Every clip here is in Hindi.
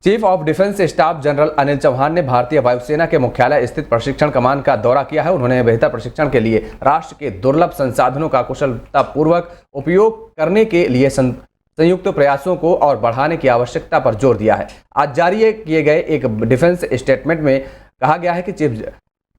Chief of defence staff general Anil Chauhan ने भारतीय वायुसेना के मुख्यालय स्थित प्रशिक्षण कमान का दौरा किया है। उन्होंने बेहतर प्रशिक्षण के लिए राष्ट्र के दुर्लभ संसाधनों का कुशलतापूर्वक उपयोग करने के लिए संयुक्त प्रयासों को और बढ़ाने की आवश्यकता पर जोर दिया है। आज जारी किए गए एक डिफेंस स्टेटमेंट में कहा गया है कि चीफ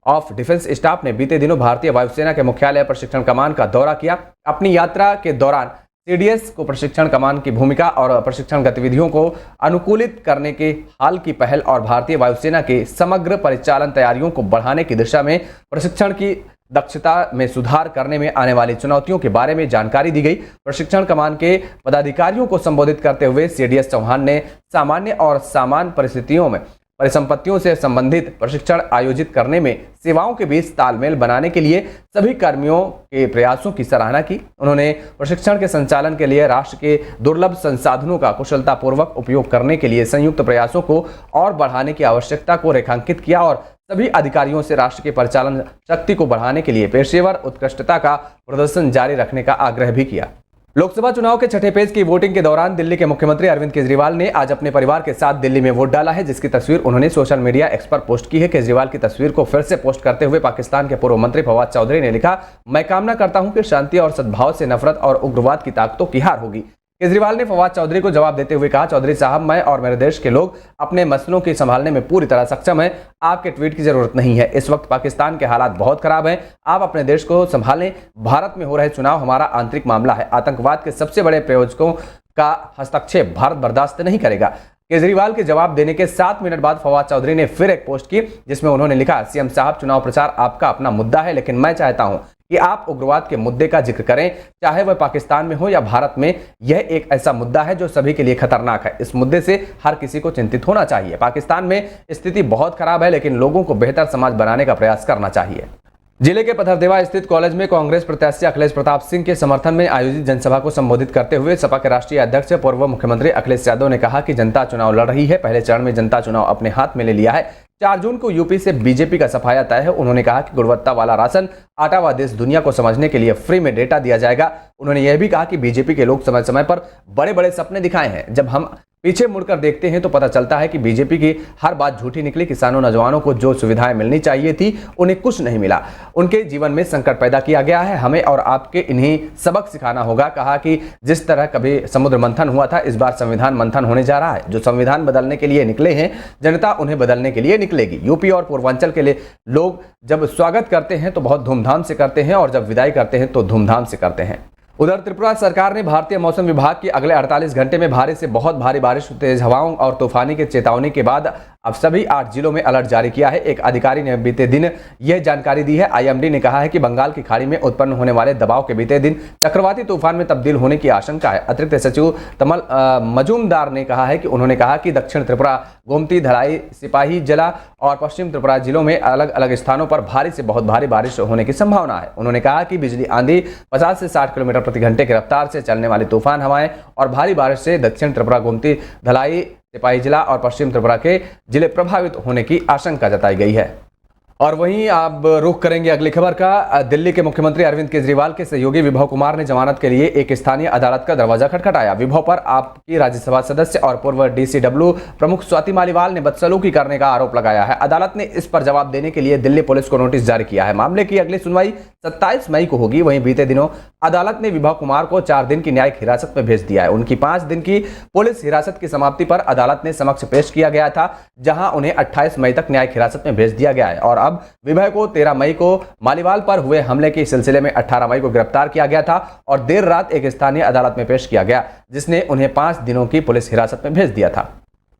ऑफ डिफेंस स्टाफ ने बीते दिनों भारतीय वायुसेना के मुख्यालय प्रशिक्षण कमान का दौरा किया। अपनी यात्रा के दौरान सीडीएस को प्रशिक्षण कमान की भूमिका और प्रशिक्षण गतिविधियों को अनुकूलित करने के हाल की पहल और भारतीय वायुसेना के समग्र परिचालन तैयारियों को बढ़ाने की दिशा में प्रशिक्षण की दक्षता में सुधार करने में आने वाली चुनौतियों के बारे में जानकारी दी गई। प्रशिक्षण कमान के पदाधिकारियों को संबोधित करते हुए सीडीएस चौहान ने सामान्य और सामान्य परिस्थितियों में परिसंपत्तियों से संबंधित प्रशिक्षण आयोजित करने में सेवाओं के बीच तालमेल बनाने के लिए सभी कर्मियों के प्रयासों की सराहना की। उन्होंने प्रशिक्षण के संचालन के लिए राष्ट्र के दुर्लभ संसाधनों का कुशलतापूर्वक उपयोग करने के लिए संयुक्त प्रयासों को और बढ़ाने की आवश्यकता को रेखांकित किया और सभी अधिकारियों से राष्ट्र के परिचालन शक्ति को बढ़ाने के लिए पेशेवर उत्कृष्टता का प्रदर्शन जारी रखने का आग्रह भी किया। लोकसभा चुनाव के छठे पेज की वोटिंग के दौरान दिल्ली के मुख्यमंत्री अरविंद केजरीवाल ने आज अपने परिवार के साथ दिल्ली में वोट डाला है, जिसकी तस्वीर उन्होंने सोशल मीडिया एक्स पर पोस्ट की है। केजरीवाल की तस्वीर को फिर से पोस्ट करते हुए पाकिस्तान के पूर्व मंत्री फवाद चौधरी ने लिखा, मैं कामना करता हूं कि शांति और सद्भाव से नफरत और उग्रवाद की ताकतों की हार होगी। केजरीवाल ने फवाद चौधरी को जवाब देते हुए कहा, चौधरी साहब, मैं और मेरे देश के लोग अपने मसलों की संभालने में पूरी तरह सक्षम हैं। आपके ट्वीट की जरूरत नहीं है। इस वक्त पाकिस्तान के हालात बहुत खराब हैं। आप अपने देश को संभालें। भारत में हो रहे चुनाव हमारा आंतरिक मामला है। आतंकवाद के सबसे बड़े प्रायोजकों का हस्तक्षेप भारत बर्दाश्त नहीं करेगा। केजरीवाल के जवाब देने के 7 मिनट बाद फवाद चौधरी ने फिर एक पोस्ट की, जिसमें उन्होंने लिखा, सीएम साहब, चुनाव प्रचार आपका अपना मुद्दा है, लेकिन मैं चाहता हूं कि आप उग्रवाद के मुद्दे का जिक्र करें, चाहे वह पाकिस्तान में हो या भारत में। यह एक ऐसा मुद्दा है जो सभी के लिए खतरनाक है। इस मुद्दे से हर किसी को चिंतित होना चाहिए। पाकिस्तान में स्थिति बहुत खराब है, लेकिन लोगों को बेहतर समाज बनाने का प्रयास करना चाहिए। जिले के पथरदेवा स्थित कॉलेज में कांग्रेस प्रत्याशी अखिलेश प्रताप सिंह के समर्थन में आयोजित जनसभा को संबोधित करते हुए सपा के राष्ट्रीय अध्यक्ष पूर्व मुख्यमंत्री अखिलेश यादव ने कहा कि जनता चुनाव लड़ रही है। पहले चरण में जनता चुनाव अपने हाथ में ले लिया है। 4 जून को यूपी से बीजेपी का सफाया तय है। उन्होंने कहा कि गुणवत्ता वाला राशन, आटा व देश दुनिया को समझने के लिए फ्री में डेटा दिया जाएगा। उन्होंने यह भी कहा कि बीजेपी के लोग समय समय पर बड़े बड़े सपने दिखाए हैं। जब हम पीछे मुड़कर देखते हैं तो पता चलता है कि बीजेपी की हर बात झूठी निकली। किसानों, नौजवानों को जो सुविधाएं मिलनी चाहिए थी, उन्हें कुछ नहीं मिला। उनके जीवन में संकट पैदा किया गया है। हमें और आपके इन्हें सबक सिखाना होगा। कहा कि जिस तरह कभी समुद्र मंथन हुआ था, इस बार संविधान मंथन होने जा रहा है। जो संविधान बदलने के लिए निकले हैं, जनता उन्हें बदलने के लिए निकलेगी। यूपी और पूर्वांचल के लिए लोग जब स्वागत करते हैं तो बहुत धूमधाम से करते हैं, और जब विदाई करते हैं तो धूमधाम से करते हैं। उधर त्रिपुरा सरकार ने भारतीय मौसम विभाग की अगले 48 घंटे में भारी से बहुत भारी बारिश, तेज हवाओं और तूफानी की चेतावनी के बाद अब सभी 8 जिलों में अलर्ट जारी किया है। एक अधिकारी ने बीते दिन यह जानकारी दी है। आईएमडी ने कहा है कि बंगाल की खाड़ी में उत्पन्न होने वाले दबाव के बीते दिन चक्रवाती तूफान में तब्दील होने की आशंका है। अतिरिक्त सचिव तमल मजूमदार ने कहा है कि उन्होंने कहा कि दक्षिण त्रिपुरा, गोमती, धलाई, सिपाही जिला और पश्चिम त्रिपुरा जिलों में अलग अलग स्थानों पर भारी से बहुत भारी बारिश होने की संभावना है। उन्होंने कहा कि बिजली आंधी, 50 से 60 किलोमीटर प्रति घंटे की रफ्तार से चलने वाली तूफान हवाएं और भारी बारिश से दक्षिण त्रिपुरा, गोमती, धलाई, सिपाही जिला और पश्चिम त्रिपुरा के जिले प्रभावित होने की आशंका जताई गई है। और वहीं आप रुख करेंगे अगली खबर का। दिल्ली के मुख्यमंत्री अरविंद केजरीवाल के सहयोगी विभव कुमार ने जमानत के लिए एक स्थानीय अदालत का दरवाजा खटखटाया। विभव पर आपकी राज्यसभा सदस्य और पूर्व डीसीडब्ल्यू प्रमुख स्वाति मालीवाल ने बदसलूकी करने का आरोप लगाया है। अदालत ने इस पर जवाब देने के लिए दिल्ली पुलिस को नोटिस जारी किया है। मामले की अगली सुनवाई 27 मई को होगी। वहीं बीते दिनों अदालत ने विभव कुमार को 4 दिन की न्यायिक हिरासत में भेज दिया है। उनकी 5 दिन की पुलिस हिरासत की समाप्ति पर अदालत ने समक्ष पेश किया गया था, जहां उन्हें 28 मई तक न्यायिक हिरासत में भेज दिया गया है। और अब विभव को 13 मई को मालीवाल पर हुए हमले के सिलसिले में 18 मई को गिरफ्तार किया गया था और देर रात एक स्थानीय अदालत में पेश किया गया, जिसने उन्हें 5 दिनों की पुलिस हिरासत में भेज दिया था।